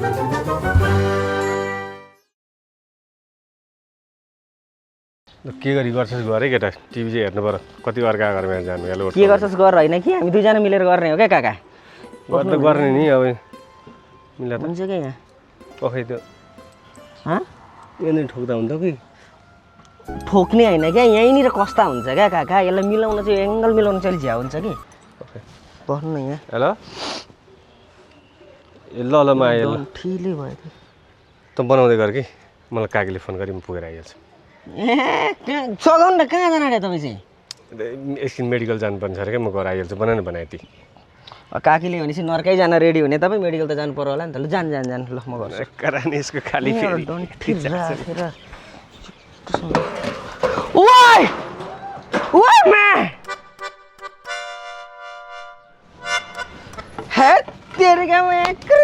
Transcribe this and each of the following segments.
के गरी गर्छस् गरे केटा टिभी चाहिँ हेर्नु पर्यो कति अर्का घरमा जानु हेलो के गर्छस् गर होइन कि हामी दुईजना मिलेर गर्ने हो क्या काका गर्दा गर्ने नि अब मिला त हुन्छ क्या यहाँ पखै त्यो यहाँनिर ठोक्दा हुन्छ कि ठोक्ने होइन क्या यहीँनिर कस्ता हुन्छ क्या काका यसलाई मिलाउन चाहिँ एङ्गल मिलाउन चाहिँ झ्या हुन्छ कि बस्नु न यहाँ हेलो ए ल ल म आएँ ल ठिलै भयो त त बनाउँदै गर कि मलाई काकीले फोन गरी म पुगेर आइहाल्छु ए सघाउनु न कहाँ जानु अरे तपाईँ चाहिँ एकछिन मेडिकल जानुपर्ने छ अरे क्या म गएर आइहाल्छु बनाएँ ती काकीले भनेपछि नर्कै जान रेडी हुने तपाईँ मेडिकल त जानु पर्यो होला नि त ल जान ल म गर्छु करानी यसको खाली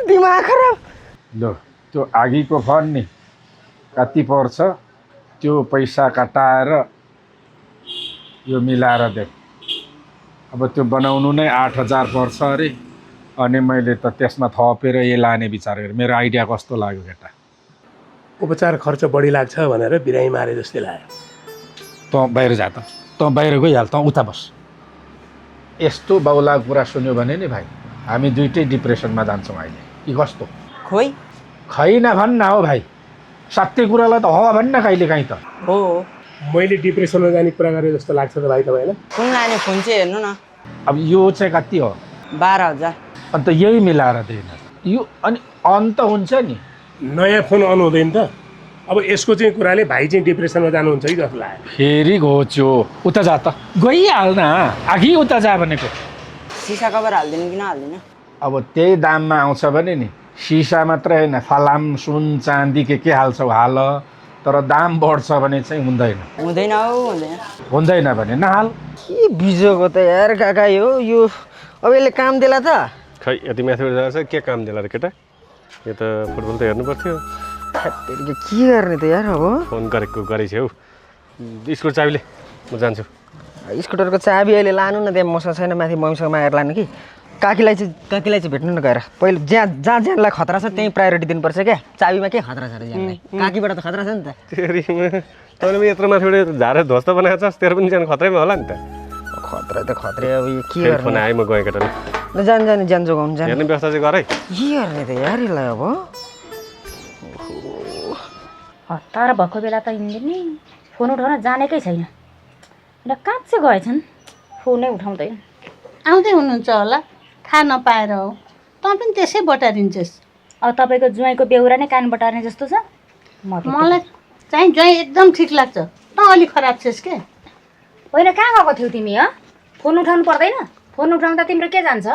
दिमाग खराब ल त्यो आगीको फन नि कति पर्छ त्यो पैसा कटाएर यो मिलाएर दे अब त्यो बनाउनु नै 8000 पर्छ अरे अनि मैले त त्यसमा थपेर ये लाने विचार गरेँ मेरो आइडिया कस्तो लाग्यो केटा उपचार खर्च बढी लाग्छ भनेर बिरामी मारे जस्तै लाग्यो त बाहिर जा त बाहिर गइहाल त उता बस यस्तो बाउलाग कुरा सुन्यो भने नि भाइ हामी दुइटै डिप्रेसनमा जान्छौँ अहिले कि कस्तो खोइ खै नभन्न हो भाइ सत्य कुरालाई त हो भन्न कहिले काहीँ त हो मैले डिप्रेसनमा जाने कुरा गरेँ जस्तो लाग्छ त भाइ तपाईँलाई फोन लाने फोन चाहिँ हेर्नु न अब यो चाहिँ कति हो 12,000 अन्त यही मिलाएर दिएन यो अनि अन्त हुन्छ नि नयाँ फोन अन हुँदैन त अब यसको चाहिँ कुराले भाइ चाहिँ डिप्रेसनमा जानुहुन्छ कि जस्तो लाग्यो फेरि घोच्यो उता जा त गइहाल न अघि उता जा भनेको सिसा कभर हाल्दिनु कि नहाल्दिनु अब त्यही दाममा आउँछ भने नि सिसा मात्रै होइन फलाम सुन चाँदी के हाल्छौ हाल तर दाम बढ्छ भने चाहिँ हुँदैन हुँदैन हौ हुँदैन हुँदैन भने नहाल के बिजोको त यार काका यो अब यसले काम देला त खै यति माथिबाट जान्छ के काम देला र केटा यो त फुटबल त हेर्नु पर्थ्यो के गर्ने त यार अब फोन गरेको गरेछ हौ स्कुल चाबीले म जान्छु स्कुटरको चाबी अहिले लानु न त्यहाँ मसँग छैन माथि मम्मीसँग मागेर लानु कि काकीलाई चाहिँ भेट्नु न गएर पहिलो जहाँ ज्यानलाई खतरा छ त्यहीँ प्रायोरिटी दिनुपर्छ क्या चाबीमा के खतरा छ अरे ज्यानलाई काकीबाट त खतरा छ नि त तैँले यत्रो माथिबाट झारेर ध्वस्त बनाएको छस् तेरो पनि ज्यान खतरैमा होला नि त खतरा त खतरै अब यो के गर्ने फोन आयो म गएँ केटा ल जान ज्यान जोगाउनु जाने हेर्ने व्यवस्था चाहिँ गरे के गर्ने त यार यसलाई अब हतार भएको बेला त यिनले नि फोन उठाउन जानेकै छैन र कहाँ चाहिँ गएछन् फोनै उठाउँदैन आउँदै हुनुहुन्छ होला थाहा नपाएर हो तँ पनि त्यसै बटारिन्छस् अब तपाईँको ज्वाइँको बेहुरा नै कान बटार्ने जस्तो छ मलाई चाहिँ ज्वाइँ एकदम ठिक लाग्छ तँ अलिक खराब छस् के होइन कहाँ गएको थियौ तिमी फोन उठाउनु पर्दैन फोन उठाउँदा तिम्रो के जान्छ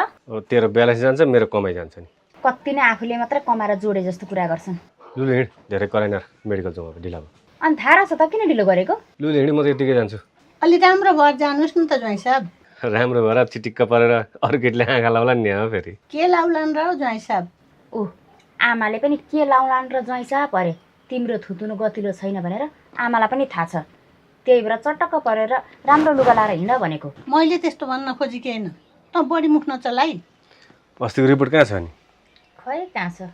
तेरो ब्यालेन्स जान्छ मेरो कमाइ जान्छ नि कति नै आफूले मात्रै कमाएर जोडे जस्तो कुरा गर्छन् लु हिँड धेरै कराइनर मेडिकल जाउँ अब ढिला भयो अनि थाहा रहेछ त किन ढिलो गरेको लु हिँड म त यतिकै जान्छु अलि राम्रो भएर जानुहोस् न त ज्वाइँ साहब राम्रो भएर चिटिक्क परेर अरू केटीले आँखा लाउला नि हो फेरि के लाउलान् र ज्वाइँ साहब आमाले पनि के लाउलान् र ज्वाइँ साहब अरे तिम्रो थुतुनु गतिलो छैन भनेर आमालाई पनि थाहा छ त्यही भएर चटक्क परेर राम्रो लुगा लाएर हिँड भनेको मैले त्यस्तो भन्न खोजेको होइन तँ बढी मुख नचलाइ अस्तिको रिपोर्ट कहाँ छ नि खै कहाँ छ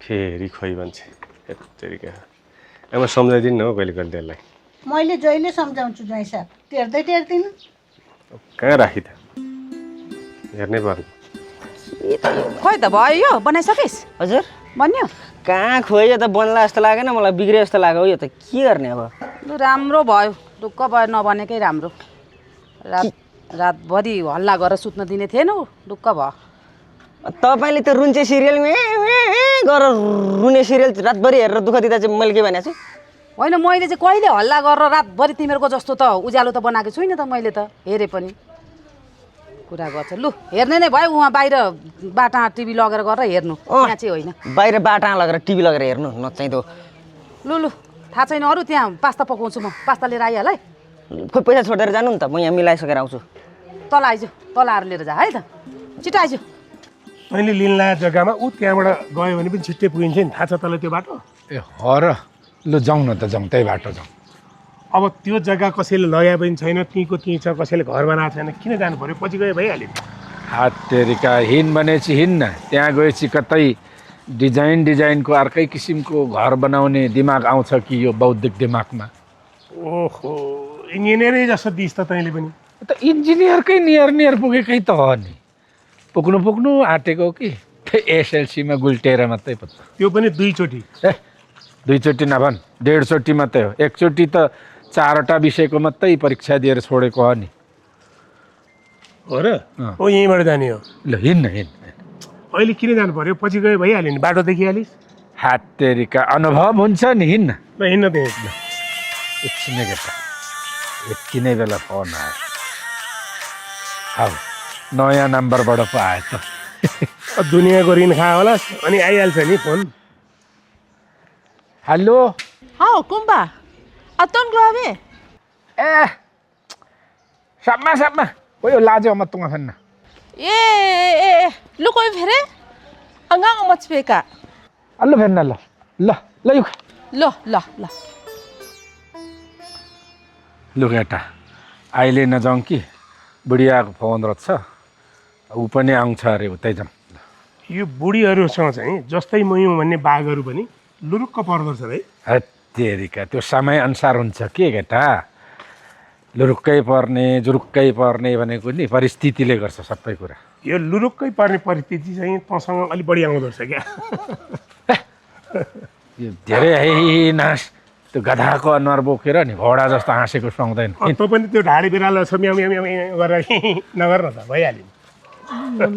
फेरि खोइ भन्छ यत्तरी क्या आमा सम्झाइदिनु न हौ कहिले कहिले त्यसलाई मैले जहिले सम्झाउँछु ज्वाइँ साहब टेर्दिनँ कहाँ राखी त हेर्नै पर्ने खोइ त भयो यो बनाइसकिस् हजुर बन्यो कहाँ खोइ यो त बन्ला जस्तो लागेन मलाई बिग्रे जस्तो लाग्यो यो त के गर्ने अब लु राम्रो भयो ढुक्क भयो नबनेकै राम्रो रातभरि हल्ला गरेर सुत्न दिने थिएन ढुक्क भयो तपाईँले त रुन्चे सिरियल गरेर रुने सिरियल रातभरि हेरेर दुःख दिँदा चाहिँ मैले के भनेको छु होइन मैले चाहिँ कहिले हल्ला गरेर रातभरि तिमीहरूको जस्तो त उज्यालो त बनाएको छुइनँ त मैले त हेरेँ पनि कुरा गर्छ लु हेर्ने नै भयो उहाँ बाहिर बाटा टिभी लगेर गरेर हेर्नु यहाँ चाहिँ होइन बाहिर बाटा लगेर टिभी लगेर हेर्नु नचाहिँदो लु थाहा छैन अरू त्यहाँ पास्ता पकाउँछु म पास्ता लिएर आइहाल है खोइ पैसा छोडेर जानु नि त म यहाँ मिलाइसकेर आउँछु तल आइजु तल आएर लिएर जा है त छिटो आइजु तैँले लिन लागेको जग्गामा त्यहाँबाट गयो भने पनि छिट्टै पुगिन्छ नि थाहा छ तँलाई त्यो बाटो ए हो र लु जाउँ न त जाउँ त्यही बाटो जाउँ अब त्यो जग्गा कसैले लगाए पनि छैन त्यहीँको त्यहीँ छ कसैले घर बनाएको छैन किन जानु पऱ्यो पछि गयो भइहाल्यो हात तेरिका हिँड भनेपछि हिँड्न त्यहाँ गएपछि कतै डिजाइनको अर्कै किसिमको घर बनाउने दिमाग आउँछ कि यो बौद्धिक दिमागमा? ओहो इन्जिनियरै जस्तो दिस त तैँले पनि। त इन्जिनियरकै नियर पुगेकै त हो नि। पुग्नु आँटेको कि एसएलसीमा गुल्टेर मात्रै पुग्छ। त्यो पनि 2 चोटि। ए 2 चोटि नभन् 1.5 चोटि मात्रै हो। 1 चोटि त 4वटा विषयको मात्रै परीक्षा दिएर छोडेको हो नि। हो र? ओ यहीँबाट जाने हो। ल हिँड्न अहिले किन जानु पर्यो? पछि गयो भइहाल्यो नि, बाटो देखिहालिस्। हातेरीका अनुभव हुन्छ नि, हिँड्न। ल हिँड्न त्यही। एकछिनै केटा, यति बेला फोन आयो। हौ नयाँ नम्बरबाट पो आयो त। दुनियाँको ऋण खा होला अनि आइहाल्छ नि फोन। हेलो। हाँ कुंभा अतन ग्लोबे ए sama koyo lajo matunga fanna ए लु कोही फेरे अंगांग मचपेका allo fanna ल युक ल ल ल लु केटा अहिले नजाउँ कि बुढियाको फोन रहेछ ऊ पनि आउँछ अरे उतै जाउँ। यो बुढीहरूसँग चाहिँ जस्तै म हुँ भन्ने बाघहरू पनि लुरुक्क पर्दो रहेछ है। हत्तेरिका त्यो समय अनुसार हुन्छ के केटा, लुरुक्कै पर्ने जुरुक्कै पर्ने भनेको नि परिस्थितिले गर्छ सबै कुरा। यो लुरुक्कै पर्ने परिस्थिति चाहिँ तँसँग अलिक बढी आउँदो रहेछ क्या। यो धेरै हैनास त्यो गधाको अनुहार बोकेर नि घोडा जस्तो हाँसेको सुहाउँदैन। तँ पनि त्यो ढाडी बिरालो छ म्याउ म्याउ म्याउ गरेर नगर न त भइहाल्यो।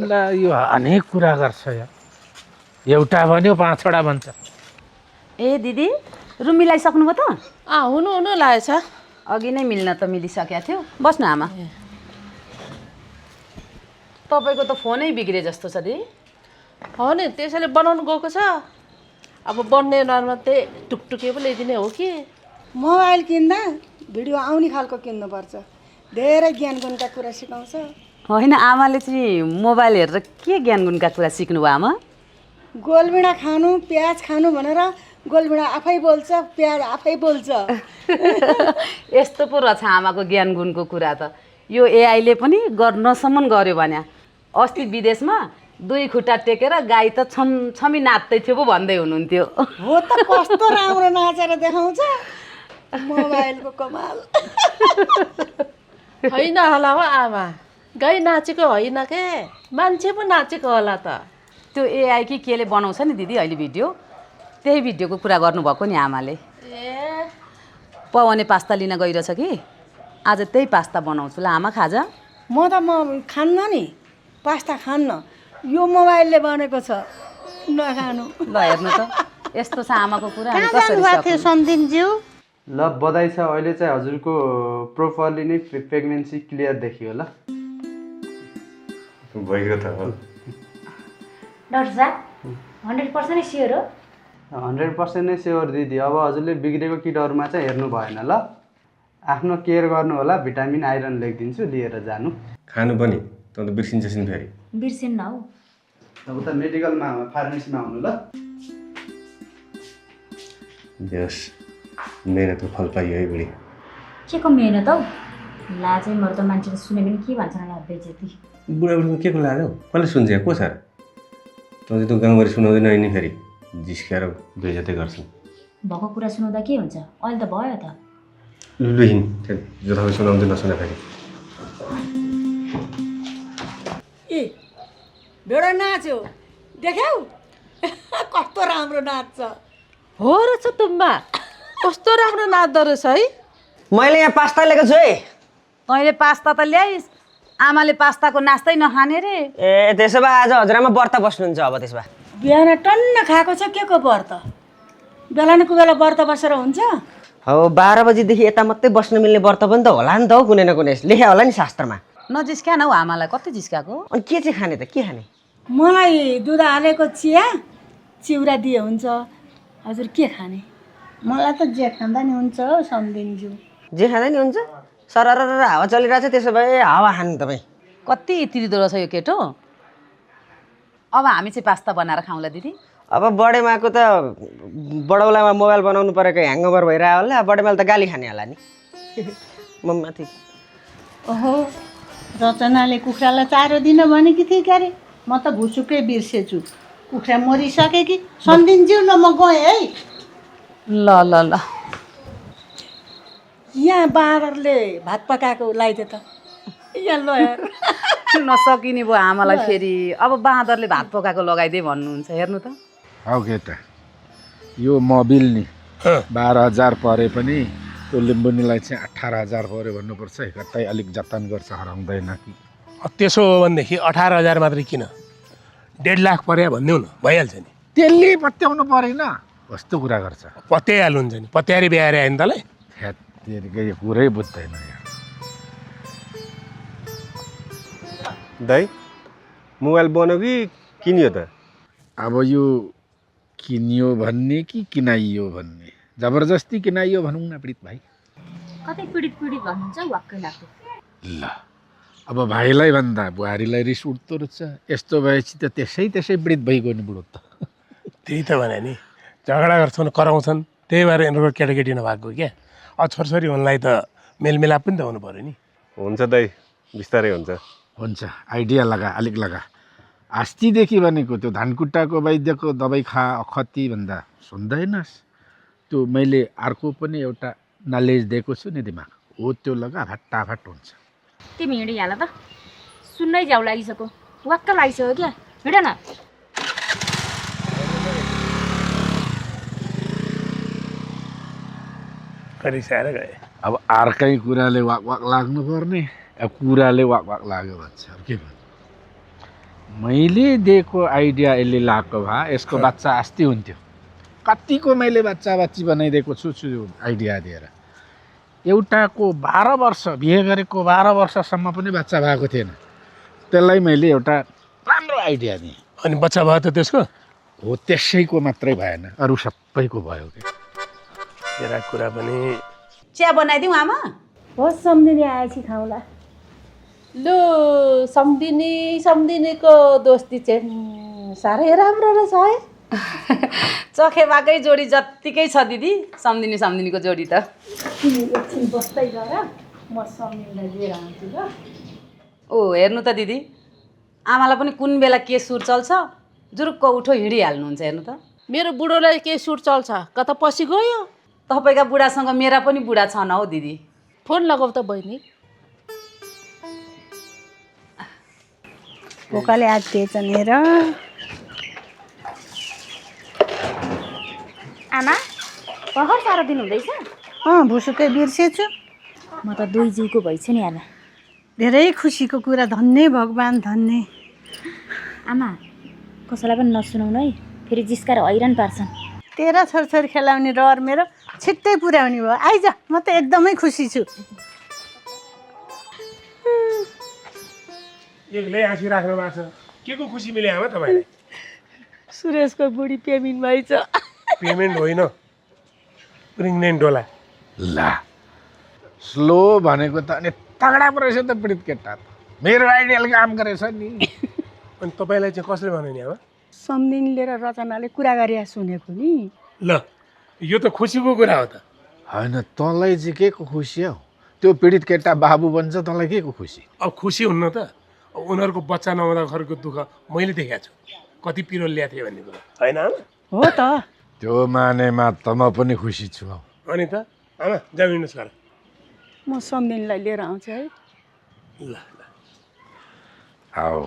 ल यो अनेक कुरा गर्छ यार, एउटा भन्यो 5वटा भन्छ। ए दिदी रुम मिलाइसक्नुभयो त? हुनु लागेछ। अघि नै मिल्न त मिलिसकेको थियो। बस्नु आमा। तपाईँको त फोनै बिग्रे जस्तो छ दिदी। हो नि त्यसैले बनाउनु गएको छ। अब बन्ने नरमा त्यही टुकटुके पो ल्याइदिने हो कि। मोबाइल किन्दा भिडियो आउने खालको किन्नुपर्छ, धेरै ज्ञान गुणका कुरा सिकाउँछ। होइन आमाले चाहिँ मोबाइल हेरेर के ज्ञान गुणका कुरा सिक्नुभयो आमा? गोलबिँडा खानु प्याज खानु भनेर गोलबिँडा आफै बोल्छ, प्याज आफै बोल्छ। यस्तो पो रहेछ आमाको ज्ञान गुणको कुरा त। यो एआईले पनि गर्नसम्म गर्यो भने। अस्ति विदेशमा 2 खुट्टा टेकेर गाई त छमी नाच्दै थियो पो भन्दै हुनुहुन्थ्यो। हो त कस्तो राम्रो नाचेर देखाउँछ मोबाइलको कमाल। होइन होला हो आमा, गाई नाचेको होइन के, मान्छे पो नाचेको होला त। त्यो एआई कि केले बनाउँछ नि दिदी अहिले भिडियो, त्यही भिडियोको कुरा गर्नुभएको नि आमाले। ए पवने पास्ता लिन गइरहेछ कि आज त्यही पास्ता बनाउँछु ल आमा खाजा। म खान्न नि, पास्ता खान्न, यो मोबाइलले बनेको छ, नखानु। ल हेर्नु त यस्तो छ आमाको कुरा। हामी कहाँ कसरी जानुभएको थियो सक्नु? सम्दिनज्यू? ल बधाई छ, अहिले चाहिँ हजुरको प्रोपरली नै प्रेग्नेन्सी क्लियर देखियो ल। भइगयो त हो। डाक्टर साहब 100% स्योर हो? 100% नै स्योर दिदी। अब हजुरले बिग्रेको किटहरूमा चाहिँ हेर्नु भएन ल। आफ्नो केयर गर्नु होला, भिटामिन आइरन लेखिदिन्छु, लिएर जानु। खानु पनि त बिर्सिन्छन् फेरि। बिर्सिन्न हौ। अब त मेडिकलमा फार्मेसीमा आउनु ल। यस मेहनतको फल पाइयो है बुढी। के को मेहनत हौ? लाजै मर्दो मान्छेले सुने पनि के भन्छन् होला बेइज्जती। बुढाबुढीमा के को लाग्यो? कसले सुन्छ को छ? तँ त गाउँभरि सुनाउँदैन नि फेरि जिस्किएर बेइज्जतै गर्छन्। भएको कुरा सुनाउँदा के हुन्छ? अहिले त भयो त। लु हिँड, जताभावी सुनाउँदै नसुना फेरि। ए भेडा नाच्यो देख्यौ? कस्तो राम्रो नाच्छ। हो रहेछ तुम्बा, कस्तो राम्रो नाच्दो रहेछ है। मैले यहाँ पास्ता ल्याएको छु है। तैँले पास्ता त ल्याइस्, आमाले पास्ताको नास्तै नखाने रे। ए त्यसो भए आज हजुरआमा व्रत बस्नुहुन्छ अब त्यसो भए? बिहान टन्न खाएको छ, के को व्रत? बेलानको बेला व्रत बसेर हुन्छ? हो 12 बजीदेखि यता मात्रै बस्न मिल्ने व्रत पनि त होला नि त हौ, कुनै न कुनै लेख्या होला नि शास्त्रमा। नजिस्क्या न हौ आमालाई, कति जिस्काएको? अनि के चाहिँ खाने त, के खाने? मलाई दुध हालेको चिया चिउरा दिए हुन्छ। हजुर के खाने? मलाई त जे खाँदा नि हुन्छ हौ सम्दिनज्यू। जे खाँदा नि हुन्छ? सरर हावा चलिरहेछ, त्यसो भए हावा खानु तपाईँ। कति तिरिदो रहेछ यो केटो। अब हामी चाहिँ पास्ता बनाएर खाउँला दिदी। अब बडेमाको त बडौलामा मोबाइल बनाउनु परेको ह्याङओभर भइरह्यो होला, बडेमाले त गाली खाने होला नि। मम्माथि ओहो रचनाले कुखुरालाई चारो दिन भनेकी थिए क्यारे, म त भुसुकै बिर्सेछु। कुखुरा मरिसके कि सम्झिन्ज्यू ल म गएँ है। ल ल ल यहाँ बाँदरले भात पकाएको लगाइदियो त यहाँ ल हेर नसकिने भयो आमालाई फेरि अब बाँदरले भात पकाएको लगाइदिए भन्नुहुन्छ हेर्नु त। हौ केटा यो मोबिल नि 12,000 परे पनि त्यो लिम्बुनीलाई चाहिँ 18,000 पऱ्यो भन्नुपर्छ है। कतै अलिक जतन गर्छ हराउँदैन कि। त्यसो हो भनेदेखि 18,000 मात्रै किन 1.5 लाख पर्या भनिदेऊ न भइहाल्छ नि। त्यसले पत्याउनु परेन कस्तो कुरा गर्छ। पत्याइहाल्नुहुन्छ नि पत्याएर बिहाएर आयो नि तँलाई। त्यतिकै यो कुरै बुझ्दैन यार। दाइ मोबाइल बन्यो कि किनियो त? अब यो किनियो भन्ने कि किनाइयो भन्ने जबरजस्ती किनाइयो भनौँ न पीडित भाइ। कतै पीडित भन्नुहुन्छ वाक्कै लाग्यो। ल अब भाइलाई भन्दा बुहारीलाई रिस उठ्दो रहेछ। यस्तो भएपछि त त्यसै पीडित भइगयो नि बुढो त। त्यही त भने नि झगडा गर्छन् कराउँछन् त्यही भएर यिनीहरूको केटाकेटी नभएको क्या। छोरछोरी हुनलाई त मेलमिलाप पनि त हुनु पऱ्यो नि। हुन्छ दाइ बिस्तारै हुन्छ। हुन्छ आइडिया लगा अलिक लगा। अस्तिदेखि भनेको त्यो धानकुट्टाको वैद्यको दबाई खा अखती भन्दा सुन्दैनस्। त्यो मैले अर्को पनि एउटा नलेज दिएको छु नि दिमाग हो त्यो लगा फटाफट हुन्छ। तिमी हिँडिहाल त सुन्नै झ्याउ लागिसक्यो वाक्क लागिसक्यो क्या हिँड न। रिसाएर गए। अब अर्कै कुराले वाक वाक लाग्नु पर्ने अब कुराले वाक वाक लाग्यो भन्छ। अब के भन्नु मैले दिएको आइडिया यसले लगाएको भए यसको बच्चा अस्ति हुन्थ्यो। कतिको मैले बच्चा बच्ची बनाइदिएको छु आइडिया दिएर। एउटाको 12 वर्ष बिहे गरेको 12 वर्षसम्म पनि बच्चा भएको थिएन। त्यसलाई मैले एउटा राम्रो आइडिया दिएँ अनि बच्चा भयो त त्यसको? हो त्यसैको मात्रै भएन अरू सबैको भयो कि। तेरा कुरा पनि। चिया बनाइदिउँ आमा? होस् सम्झिने आएपछि खाउँला। लु सम्धिनीको दोस्ती चाहिँ साह्रै राम्रो रहेछ है। चखेबाकै जोडी जत्तिकै छ दिदी सम्धिनीको जोडी त। तिमी एकछिन बस्दै गर म सम्झिनीलाई लिएर आउँछु ल। ओ हेर्नु त दिदी आमालाई पनि कुन बेला के सुर चल्छ जुरुक्क उठो हिँडिहाल्नुहुन्छ हेर्नु त। मेरो बुढोलाई के सुट चल्छ कता पछि गयो। तपाईँका बुढासँग मेरा पनि बुढा छन् हौ दिदी। फोन लगाऊ त बहिनी। भोकाले आँटिएछ हेर। आमा पहर सारो दिन हुँदैछ? भुसुकै बिर्सेछु। म त दुई जिउको भइछु नि आमा। धेरै खुसीको कुरा धन्य भगवान् धन्य। आमा कसैलाई पनि नसुनाउनु है फेरि जिस्काएर हैरान पार्छन्। तेरा छोरछोरी खेलाउने रहर मेरो छिट्टै पुर्याउने भयो। आइज म त एकदमै खुसी छु। एक्लै हाँसिराख्नु भएको छ के को खुसी मिले आमा तपाईँलाई? सुरेशको बुढी पेमेन्ट भइछ। पेमेन्ट होइन प्रेग्नेन्ट होला। ला स्लो भनेको त अनि तगडा पो रहेछ त पीडित केटा त। मेरो आइडियाले काम गरेछ नि। अनि तपाईँलाई चाहिँ कसले भन्यो नि आमा? सम्झिनीले र रचनाले कुरा गरे सुनेको नि। ल यो त खुसीको कुरा हो त। होइन तँलाई चाहिँ के को खुसी हौ? त्यो पीडित केटा बाबु बन्छ तँलाई के को खुसी? अब खुसी हुन्न त उनीहरूको बच्चा नहुँदाखेरिको दुःख मैले देखाएको छु कति पिरोल ल्याएको थिएँ भन्ने कुरा होइन आमा? हो त त्यो मानेमा त म पनि खुसी छु हौ। अनि त आमा जाऊ हिँड्नुहोस् घर। म सम्झिनीलाई लिएर आउँछु है। ल हौ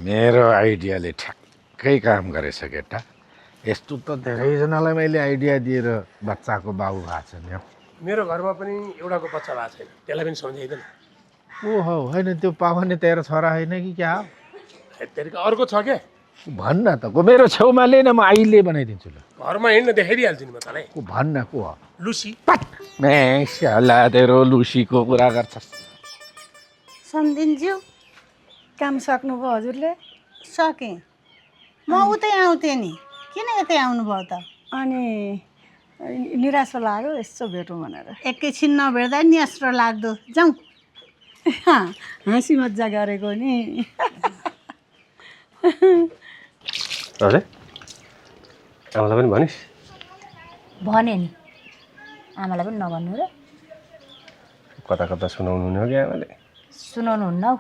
मेरो आइडियाले ठ्याक्कै काम गरेछ केटा। यस्तो त धेरैजनालाई मैले आइडिया दिएर बच्चाको बाबु भएको छ नि। मेरो घरमा पनि एउटाको बच्चा भएको छैन त्यसलाई पनि सम्झाइदिनु। ओहो होइन त्यो पाउने तेरो छोरा होइन कि क्या हो? त्यहाँदेखि अर्को छ क्या भन्न त को मेरो छेउमा ले न म अहिले बनाइदिन्छु ल। घरमा हिँड्न देखाइदिइहाल्छु नि म तँलाई। को भन्न को हो? लुसी। मेला तेरो लुसीको कुरा गर्छस्। सम्झिन्ज्यू काम सक्नुभयो हजुरले? सकेँ म उतै आउँथेँ नि। किन यतै आउनुभयो त? अनि निराशा लाग्यो यसो भेटौँ भनेर। एकैछिन नभेट्दा नि अस्रो लाग्दो। जाउँ। हाँसी मजा गरेको नि। हजुर आमालाई पनि भनिस्? भने नि आमालाई पनि नभन्नु र। कता कता सुनाउनु हुने हो कि आमाले? सुनाउनु हुन्न हौ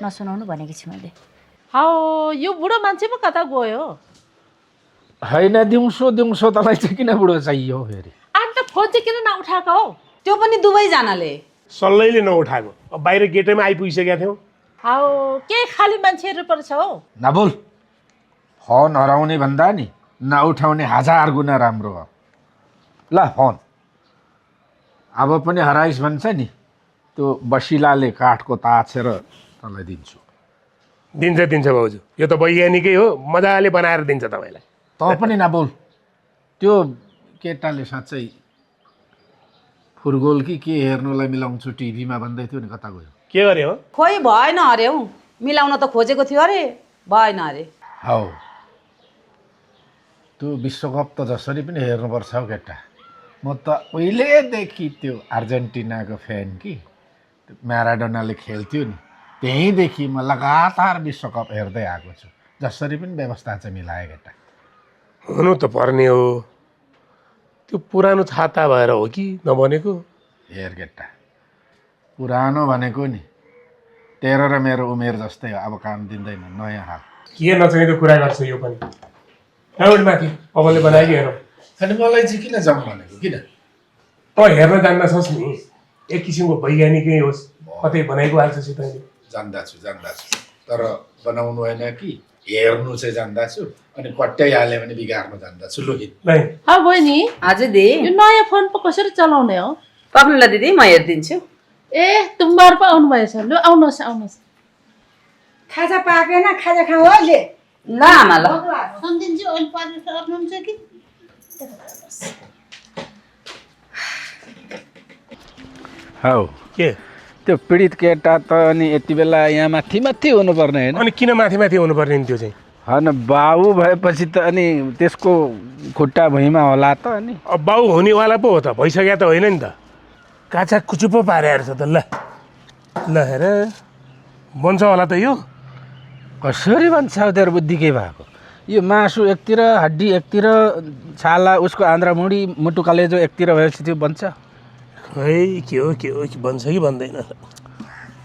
नसुनाउनु भनेको छु मैले। हौ यो बुढो मान्छे पो कता गयो होइन दिउँसो दिउँसो तँलाई चाहिँ किन बुढो चाहियो फेरि अन्त फोन चाहिँ किन नउठाएको हौ त्यो पनि दुवैजनाले सल्लैले नउठाएको अब बाहिर गेटैमा आइपुगिसकेका थियौँ हौ के खाली मान्छेहरू पर्छ हौ नबोल फोन हराउने भन्दा नि नउठाउने 1000 गुणा राम्रो हो ल फोन अब पनि हराइस् भन्छ नि त्यो बसिलाले काठको ताछेर तँलाई दिन्छु दिन्छ भाउजू यो त वैज्ञानिकै हो मजाले बनाएर दिन्छ तपाईँलाई तँ पनि नबोल त्यो केटाले साँच्चै फुटबल कि के हेर्नुलाई मिलाउँछु टिभीमा भन्दै थियो नि कता गयो के गरे हो खोइ भएन अरे हौ मिलाउन त खोजेको थियो अरे भएन अरे हौ त्यो विश्वकप त जसरी पनि हेर्नुपर्छ हौ केटा म त उहिलेदेखि त्यो अर्जेन्टिनाको फ्यान कि म्याराडोनाले खेल्थ्यो नि त्यहीँदेखि म लगातार विश्वकप हेर्दै आएको छु जसरी पनि व्यवस्था चाहिँ मिलाएँ केटा हुनु त पर्ने हो त्यो पुरानो छाता भएर हो कि नबनेको हेर केटा पुरानो भनेको नि तेरो र मेरो उमेर जस्तै हो अब काम दिँदैन नयाँ हाल के नचाहिँदो कुरा गर्छ यो पनि एउटा माथि अबले बनाएको हेरौँ अनि मलाई चाहिँ किन जाउँ भनेको किन त हेर्न जान्दछस् नि एक किसिमको वैज्ञानिकै होस् कतै बनाएको हाल्छस् तैँले जान्दछु तर बनाउनु होइन कि हेर्नु चाहिँ जान्दछु अनि कट्याइहाल्यो भने बिगार्नु जान्दछु लु नै हौ बहिनी हजुर दि यो नयाँ फोन पो कसरी चलाउने हो पक्नुला दिदी म हेरिदिन्छु ए तुम्बार पो आउनुभएछ लु आउनुहोस् खाजा पाकेन खाजा खाऊ हो ले ल आमा ल सम्झिन्छु अहिले पारेर सक्नुहुन्छ कि हौ के त्यो पीडित केटा त अनि यति बेला यहाँ माथि हुनुपर्ने होइन अनि किन माथि हुनुपर्ने नि त्यो चाहिँ होइन बाउ भएपछि त अनि त्यसको खुट्टा भुइँमा होला त अनि अब बाउ हुनेवाला पो हो त भइसक्यो त होइन नि त काचा कुचु पो पारेर छ त ल हेर बन्छ होला त यो कसरी भन्छ तेरो बुद्धि के भएको यो मासु एकतिर हड्डी एकतिर छाला उसको आन्द्रा मुढी मुटु कलेजो एकतिर भएपछि त्यो बन्छ खै के हो कि बन्छ कि बन्दैन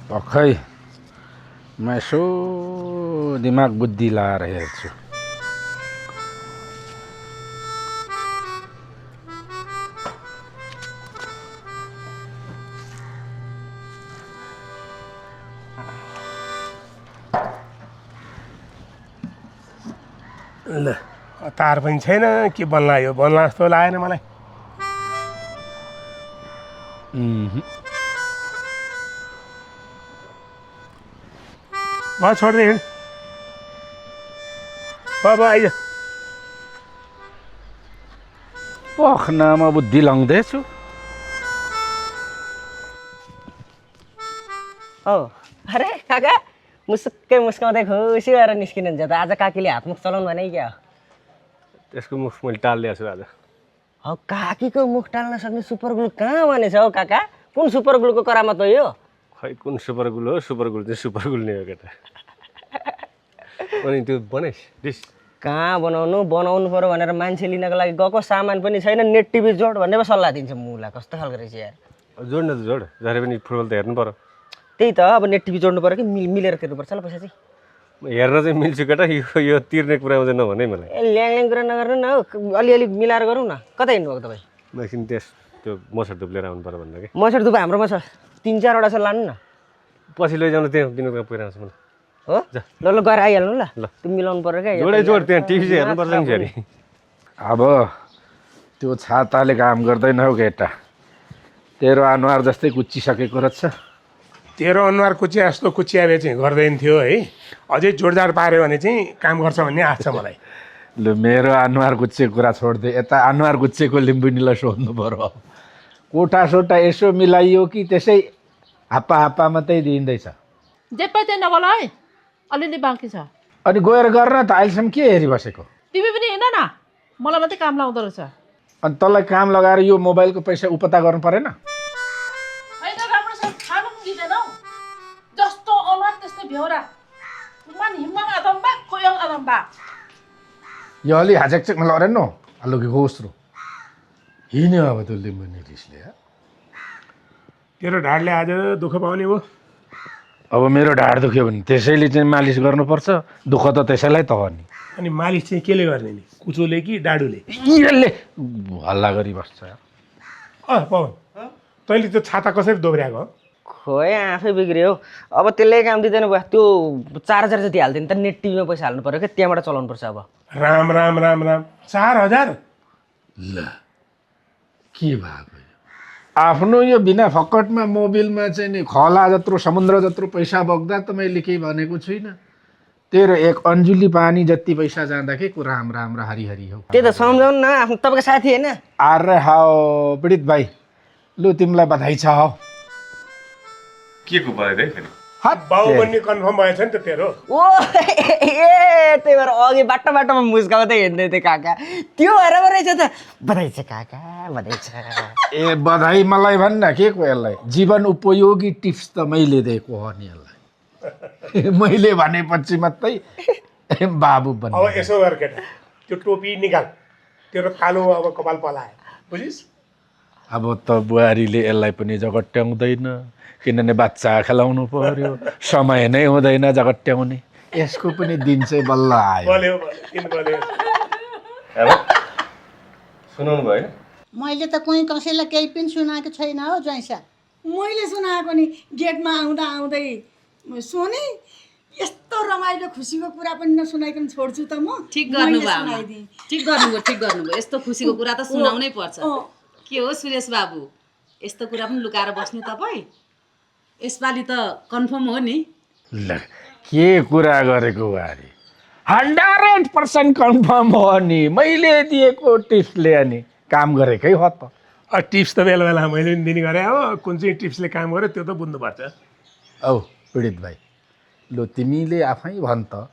खै म यसो दिमाग बुद्धि लाएर हेर्छु ल तार पनि छैन के बन्ला यो बन्ला जस्तो लागेन मलाई भयो छोड्दै हिँड बाबा आइज पखनामा बुद्धि लाउँदैछु हो अरे काका मुसुक्कै मुस्काउँदै खुसी भएर निस्किनुहुन्छ त आज काकीले हातमुख चलाउनु भने क्या त्यसको मुख मैले टालिदिएको छु आज हौ काकीको मुख टाल्न सक्ने सुपर ग्लु कहाँ भनेछ हौ काका कुन सुपर ग्लुको करामत हो यो खै कुन सुपर गुल हो सुपर गुल चाहिँ सुपर गुल नै हो केटा अनि त्यो बनाइस् डिस कहाँ बनाउनु पर्यो भनेर मान्छे लिनको लागि गएको सामान पनि छैन नेट टिभी जोड भन्ने पो सल्लाह दिन्छ मुलाई कस्तो खालको रहेछ यार जोड्न त जोड जहिले पनि फुटबल त हेर्नु पर्यो त्यही त अब नेट टिभी जोड्नु पर्यो कि मिलेर तिर्नुपर्छ ल पैसा चाहिँ हेर्न चाहिँ मिल्छु केटा यो तिर्ने कुरामा चाहिँ नभने मलाई ए ल्याङ कुरा नगर्नु न हौ अलिअलि मिलाएर गरौँ न कता हिँड्नुभएको तपाईँ म एकछिन त्यो मसर धुप लिएर आउनु पर्यो भन्दा कि मसर धुप हाम्रोमा छ 3-4 वटा छ लानु न पछि लैजाउनु त्यहाँ दिनुको पुऱ्याउँछ मलाई हो ल गएर आइहाल्नु ल त्यो मिलाउनु पर्यो क्या जोड त्यहाँ टिभी चाहिँ हेर्नुपर्छ नि फेरि अब त्यो छाताले काम गर्दैन हौ केटा तेरो अनुहार जस्तै कुच्चिसकेको रहेछ तेरो अनुहार कुचिया जस्तो कुचियाले चाहिँ गर्दैन थियो है अझै जोडजाड पाऱ्यो भने चाहिँ काम गर्छ भन्ने आश छ मलाई लु मेरो अनुहार गुच्चेको कुरा छोड्दै यता अनुहार गुच्चेको लिम्बुनीलाई सोध्नु पर्यो कोठा सोटा यसो मिलाइयो कि त्यसै हाप्पा मात्रै दिँदैछ जे पाइ नगल है अलिअलि बाँकी छ अनि गएर गर्न त अहिलेसम्म के हेरिबसेको तिमी पनि हिँड न मलाई मात्रै काम लाउँदो रहेछ अनि तँलाई काम लगाएर यो मोबाइलको पैसा उपता गर्नु परेन होइन राम्रोसँग खानु पनि दिँदैन हौ जस्तो अनुहार त्यस्तै भ्याउरा मान हिम्मङ अदम्बा कोयङ अदम्बा यो अलि हाजेकचेकमा लगेन न अलि घोस्रो हिँड्यो अब त्यो लिम्बुनी रिसले तेरो ढाडले आज दुःख पाउने हो अब मेरो ढाड दुख्यो भने त्यसैले चाहिँ मालिस गर्नुपर्छ, दुःख त त्यसैलाई त हो नि। अनि मालिस चाहिँ केले गर्ने नि, कुचोले कि डाडुले? यसले हल्ला गरिबस्छ। पवन तैँले त्यो छाता कसरी दोहोऱ्याएको? खोइ आफै बिग्रियो। अब त्यसले काम दिँदैन भयो, त्यो 4000 जति हाल्थ्यो नि त, नेट टिभीमा पैसा हाल्नु पऱ्यो क्या, त्यहाँबाट चलाउनु पर्छ अब। राम राम राम राम 4000? ल के भएको आफ्नो यो बिना फकटमा मोबिलमा चाहिँ नि खोला जत्रो समुद्र जत्रो पैसा बग्दा त मैले केही भनेको छुइनँ। तेरो एक अन्जुली पानी जति पैसा जाँदा के कुरा हाम्रा हाम्रा हरिहरी हो। त्यही त सम्झाउनु न, आफ्नो तपाईँको साथी होइन? अरे हाओ पीडित भाइ, लु तिमीलाई बधाई छ हौ। के को भयो है फेरि? बाउ बन्ने कन्फर्म भएछ नि त तेरो? ओ ए त्यही भएर अघि बाटोमा मुस्काउँदै हिँड्दै थिएँ काका, त्यो भएर पो रहेछ त। बधाई छ काका, बधाई छ। ए बधाई मलाई भन्न के को यसलाई, जीवन उपयोगी टिप्स त मैले दिएको हो नि यसलाई। मैले भनेपछि मात्रै बाबु बन्ने। अब यसो गर केटा, त्यो टोपी निकाल, तेरो कालो अब कपाल पलायो, बुझिस्? अब त बुहारीले यसलाई पनि जगट्याउँदैन, किनभने बच्चा खेलाउनु पर्यो, समय नै हुँदैन जगट्याउने। यसको पनि दिन चाहिँ बल्ल आयो। सुनाउनु भयो? मैले त कोही कसैलाई केही पनि सुनाएको छैन हो ज्वाइँसा। मैले सुनाएको नि, गेटमा आउँदा आउँदै सोनी यस्तो रमाइलो खुसीको कुरा पनि नसुनाइकन छोड्छु त म। ठिक गर्नुभयो, ठिक गर्नुभयो। यस्तो खुसीको कुरा त सुनाउनै पर्छ। के हो सुरेश बाबु, यस्तो कुरा पनि लुकाएर बस्ने तपाईँ? यसपालि त कन्फर्म हो नि? ल के कुरा गरेको बुहारी, 100% कन्फर्म हो नि। मैले दिएको टिप्सले अनि काम गरेकै हो त। टिप्स त बेला बेला मैले पनि दिने गरेँ, अब कुन चाहिँ टिप्सले काम गर्यो त्यो त बुझ्नुपर्छ। औ पीडित भाइ, लु तिमीले आफै भन् त,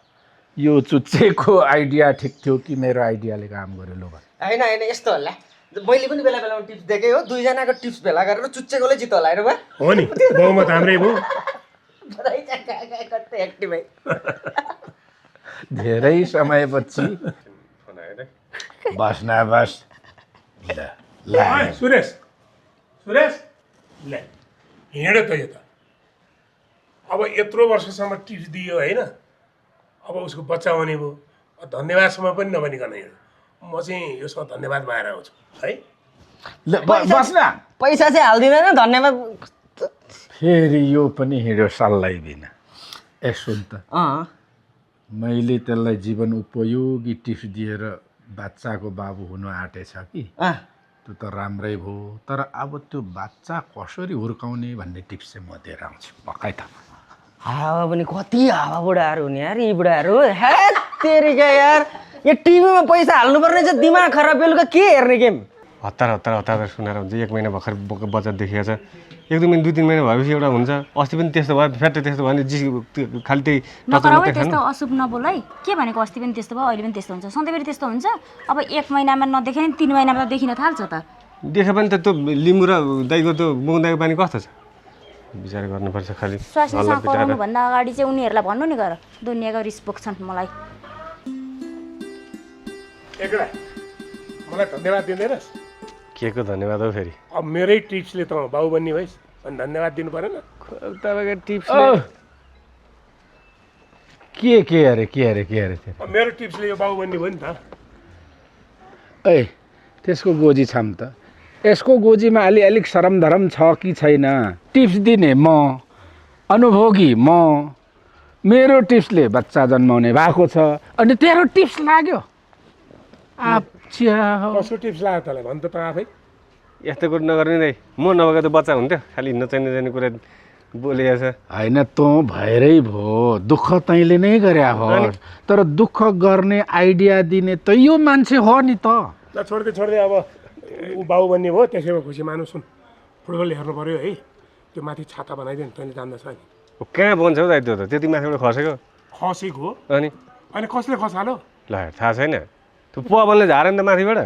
यो चुच्चेको आइडिया ठिक थियो कि मेरो आइडियाले काम गर्यो? लु होइन होइन यस्तो होला, मैले पनि बेला बेलामा टिप्स दिएकै हो, दुईजनाको टिप्स भेला गरेर चुच्चेकोले जित होला हेर बा। हो नि, बहुमत हाम्रै भयो। धेरै समयपछि बस न बस। ल सुरेश सुरेश ल हिँड त यो त। अब यत्रो वर्षसम्म टिप्स दियो होइन, अब उसको बच्चा हुने भयो, धन्यवादसम्म पनि नभनिकन हिँड। म चाहिँ योसँग धन्यवाद माएर आउँछु है। ल बस न, पैसा चाहिँ हाल्दिँदैन, धन्यवाद। फेरि यो पनि हिँड्यो सल्लाइ बिना। ए सुन त, मैले त्यसलाई जीवन उपयोगी टिप्स दिएर बच्चाको बाबु हुनु आँटेछ कि, त्यो त राम्रै भयो। तर अब त्यो बच्चा कसरी हुर्काउने भन्ने टिप्स चाहिँ म दिएर आउँछु पक्कै त। हावा पनि कति हावा बुढाहरू हुने यार यी बुढाहरू। हे तेरिका यार, यो टिभीमा पैसा हाल्नुपर्ने चाहिँ दिमाग खराब, बेलुका के हेर्ने गेम? हतार सुनाएर हुन्छ। 1 महिना भर्खर बच्चा देखिएको छ, 1-2 महिना 2-3 महिना भएपछि एउटा हुन्छ। अस्ति पनि त्यस्तो भयो, फ्याट्टै त्यस्तो भयो भने खालि त्यही त्यस्तो अशुभ नबोल है। के भनेको अस्ति पनि त्यस्तो भयो, अहिले पनि त्यस्तो हुन्छ, सधैँभरि त्यस्तो हुन्छ? अब 1 महिनामा नदेखे नि 3 महिनामा त देखिन थाल्छ त। देखे पनि त त्यो लिम्बू र दाइको त्यो बुङ्दाको पानी कस्तो छ विचार गर्नुपर्छ। खालि स्वास्नीसँग कराउनुभन्दा अगाडि चाहिँ उनीहरूलाई भन्नु नि गर, दुनियाँको रिस बोक्छन् मलाई। एकरा मलाई धन्यवाद दिँदैनस्? के को धन्यवाद हो फेरि? अब मेरै टिप्सले त बाउ बन्ने भइस् अनि धन्यवाद दिनु परेन? तपाईँको टिप्स के अरे अब मेरो टिप्सले यो बाउ बन्ने भयो नि त। ए त्यसको गोजी छाम त, यसको गोजीमा अलिक शरम धरम छ कि छैन? टिप्स दिने म, अनुभोगी म, मेरो टिप्सले बच्चा जन्माउने भएको छ, अनि तेरो टिप्स लाग्यो? कसको टिप्स लाग्यो तँलाई भन् त आफै? यस्तो कुरो नगर्ने नै, म नभएको त बच्चा हुन्थ्यो। खालि नचाहिने कुरा बोलेको छ। होइन तँ भएरै भयो, दुःख तैँले नै गरे हो, तर दुःख गर्ने आइडिया दिने त यो मान्छे हो नि त। ल छोड्दै अब ऊ बाउ बन्ने भयो, त्यसैमा खुसी मानु। सुन, फुटबल हेर्नु पऱ्यो है, त्यो माथि छाता बनाइदियो नि, तैँले जान्दछ नि। कहाँ बन्छ हौ दाइ त्यो त? त्यति माथिबाट खसेको हो। अनि कसले खसाल्यो? ल थाहा छैन, त्यो पवनले झारे नि त माथिबाट।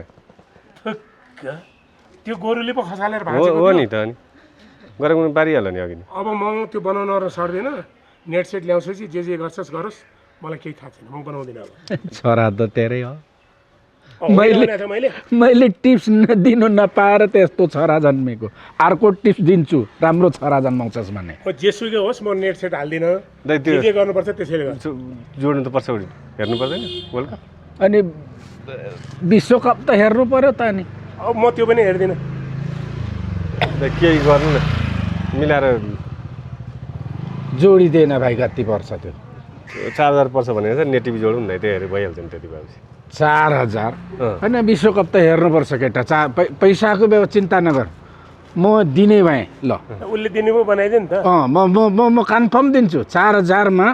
त्यो गोरुले पो खसालेर हो नि त। अनि गरम पारिहाल्यो नि अघि। अब म त्यो बनाउन सक्दिनँ, नेट सेट ल्याउँछु कि जे गर्छस् गरोस्, मलाई केही थाहा छैन, म बनाउँदिनँ। अब छोरा त तेरै हो। मैले टिप्स दिनु नपाएर त्यस्तो छोरा जन्मेको। अर्को टिप्स दिन्छु, राम्रो छोरा जन्माउँछस् भने। जेसुकै होस् म नेट सेट हाल्दिनँ। दाइ त्यो के गर्नुपर्छ त्यसैले गर्छु। जोड्नु त पर्छ, हेर्नु पर्दैन वर्ल्ड कप। अनि विश्वकप त हेर्नु पर्यो त नि। अब म त्यो पनि हेर्दिनँ। केही गर्नु न, मिलाएर जोडिदिएन भाइ, कति पर्छ त्यो? 4000 पर्छ भनेर चाहिँ नेट टिभी जोडौँ न, त्यो हेरेर भइहाल्छ नि त्यति भएपछि। 4000 होइन, विश्वकप त हेर्नुपर्छ केटा। पैसाको चिन्ता नगर, म दिने भएँ ल। उसले दिने पो बनाइदियो नि त। म कन्फर्म दिन्छु। 4000मा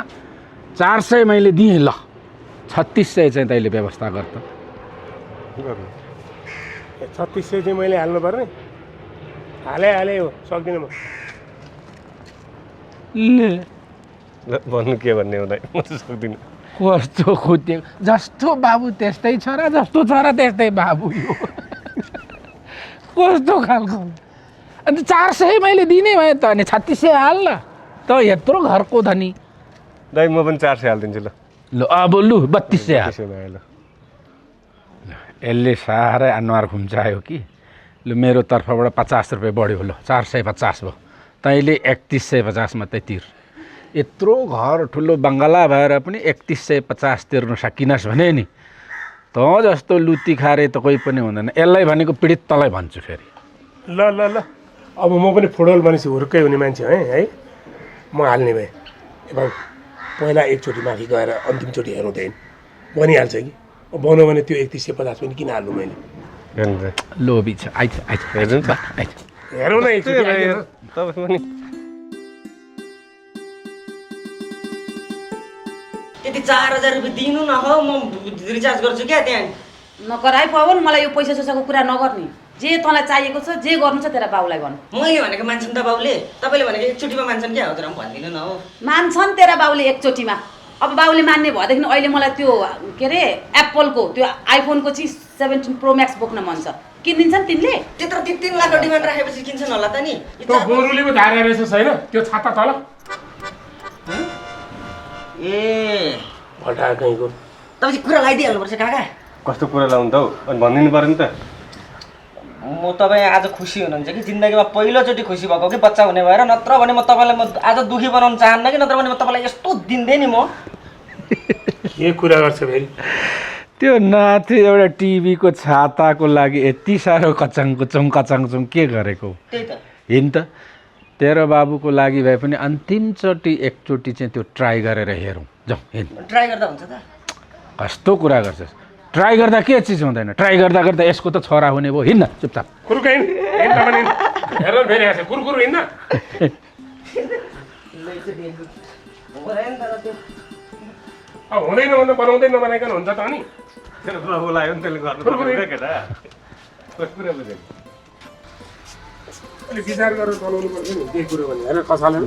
400 मैले दिएँ ल, 3600 चाहिँ तैँले व्यवस्था गर त। 3600 चाहिँ मैले हाल्नु पर्ने? हाले हो, सक्दिनँ म। ले भन्नु के भन्ने हुँदैन, म त सक्दिनँ। कस्तो खुद्दिएको, जस्तो बाबु त्यस्तै छोरा, जस्तो छोरा त्यस्तै बाबु। यो कस्तो खालको? अन्त 400 मैले दिने भएँ त, अनि 3600 हाल न त, यत्रो घरको धनी। दाइ म पनि 400 हालिदिन्छु ल। ल अब लु 3200 हाल। ल यसले साह्रै अनुहार खुम्चायो कि। लु मेरो तर्फबाट 50 रुपियाँ बढ्यो, ल 450 भयो। तैँले 3150 मात्रै तिर। यत्रो घर ठुलो बङ्गला भएर पनि 3150 तिर्नु सकिनस् भने नि, त जस्तो लुती खारे त कोही पनि हुँदैन। यसलाई भनेको पीडित तँलाई भन्छु फेरि। ल ल ल, अब म पनि फुटबल भनेपछि हुर्कै हुने मान्छे है। म हाल्ने भएँ। ए बाबु, पहिला एकचोटि माथि गएर अन्तिमचोटि हेर्नुहुँदैन भनिहाल्छ कि। बनायो भने त्यो 3150 पनि किन हाल्नु मैले? हेर्नु लोभी छ, आइज हेर्नु त, हेरौँ न एकचोटि। तपाईँ पनि त्यति 4000 रुपियाँ दिनु न हौ, म रिचार्ज गर्छु क्या त्यहाँ। नगर है पवन, मलाई यो पैसा सोसाको कुरा नगर्ने। जे तँलाई चाहिएको छ, जे गर्नु छ तेरा बाउलाई भन्नु। मैले भनेको मान्छन् त बाउले, तपाईँले भनेको एकचोटिमा मान्छन् क्या? हजुर भनिदिनु न हौ। मान्छन् तेरा बाउले एकचोटिमा। अब बाउले मान्ने भएदेखि अहिले मलाई त्यो के अरे एप्पलको त्यो आइफोनको चाहिँ 17 प्रो म्याक्स बोक्न मन छ। किनिदिन्छन् तिमीले? त्यत्रो 3 लाखको डिमान्ड राखेपछि किन्छन् होला त नि। त्यो गोरुले पो धारे रहेछ छैन त्यो छाता तल। ए भटा कहीँको। तपाईँ कुरा लगाइदिइहाल्नुपर्छ काका। कस्तो कुरा लाउनु त हौ, अनि भनिदिनु पऱ्यो नि त। म तपाईँ आज खुसी हुनुहुन्छ कि? जिन्दगीमा पहिलोचोटि खुसी भएको कि बच्चा हुने भएर? नत्र भने म तपाईँलाई म आज दुःखी बनाउन चाहन्न कि, नत्र भने म तपाईँलाई यस्तो दिन्थेँ नि म। के कुरा गर्छ फेरि? त्यो नाति एउटा टिभीको छाताको लागि यति साह्रो कचाङ के गरेको? त्यही त हिँड त। तेरो बाबुको लागि भए पनि अन्तिमचोटि एकचोटि चाहिँ त्यो ट्राई गरेर हेरौँ, जाउँ हिँड। ट्राई गर्दा हुन्छ त? कस्तो कुरा गर्छस्? ट्राई गर्दा के चिज हुँदैन? ट्राई गर्दा गर्दा यसको त छोरा हुने भयो। हिँड्न चुपचाप। कुरुका हिँड्न पनि हेर फेरि आएछ कुरकुरु हिँड्न। हुँदैन भन्दा बनाउँदै नबनाइकन हुन्छ त नि। तेरो बाबु लाग्यो नि त्यसले गर्नु केटा। कुरा बुझेन। अहिले विचार गरेर बनाउनु पर्छ नि त्यही कुरो भने। हेर कसाले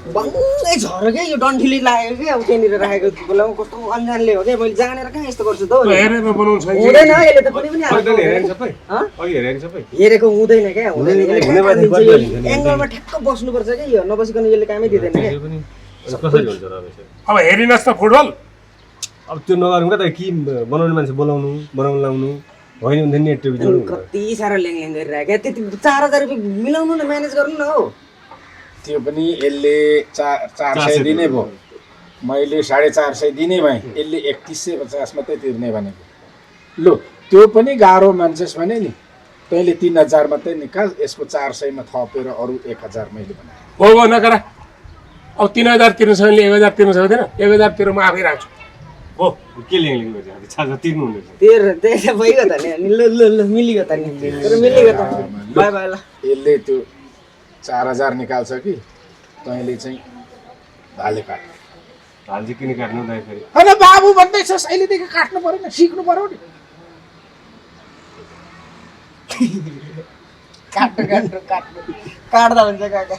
बङ्गै झऱ्यो क्या यो, डन्ठीले लागेको क्या। अब त्यहाँनिर राखेको बेलामा कस्तो अनजानले हो क्या। मैले जानेर कहाँ यस्तो गर्छु त हौ। हेरेर बनाउनु छ हुँदैन यसले त कुनै पनि हेरेको हुँदैन क्या। एङ्गलमा ठ्याक्क बस्नुपर्छ क्या। यो नबसिकन यसले कामै दिँदैन क्या। अब हेरिनस् त फुटबल। अब त्यो नगरौँ क्या त, कि बनाउने मान्छे बोलाउनु बनाउनु लाउनु होइन भने नेट टिभी जोड्नु। कति साह्रो ल्याङ गरिरहेको क्या। त्यति 4000 रुपियाँ मिलाउनु न, म्यानेज गर्नु न हौ। त्यो पनि यसले 400 दिने भयो, मैले 450 दिने भएँ। यसले 3150 मात्रै तिर्ने भनेको। लु त्यो पनि गाह्रो मान्छेस् भने नि, तैँले 3000 मात्रै निकाल, यसको 400 मा थपेर अरू 1000 मैले बनाएँ। हो नगर। अब 3000 तिर्नु छ भने 1000 तिर्नु सक्दैन। 1000 तिर्नु म आफै राख्छु। हो के ल्याङ गर्छ? छाता तिर्नु हुँदैन। त्यही भइगयो त नि। ल मिलिगयो त नि। मिलिगयो त। बाई बाई ल। यसले त्यो 4000 निकाल्छ कि तैँले चाहिँ भाले काट। हाल चाहिँ किन काट्नु दाइ फेरि? होइन बाबु भन्दैछस्, अहिलेदेखि काट्नु पऱ्यो नि, सिक्नु पऱ्यो नि। काट्दा हुन्छ काका।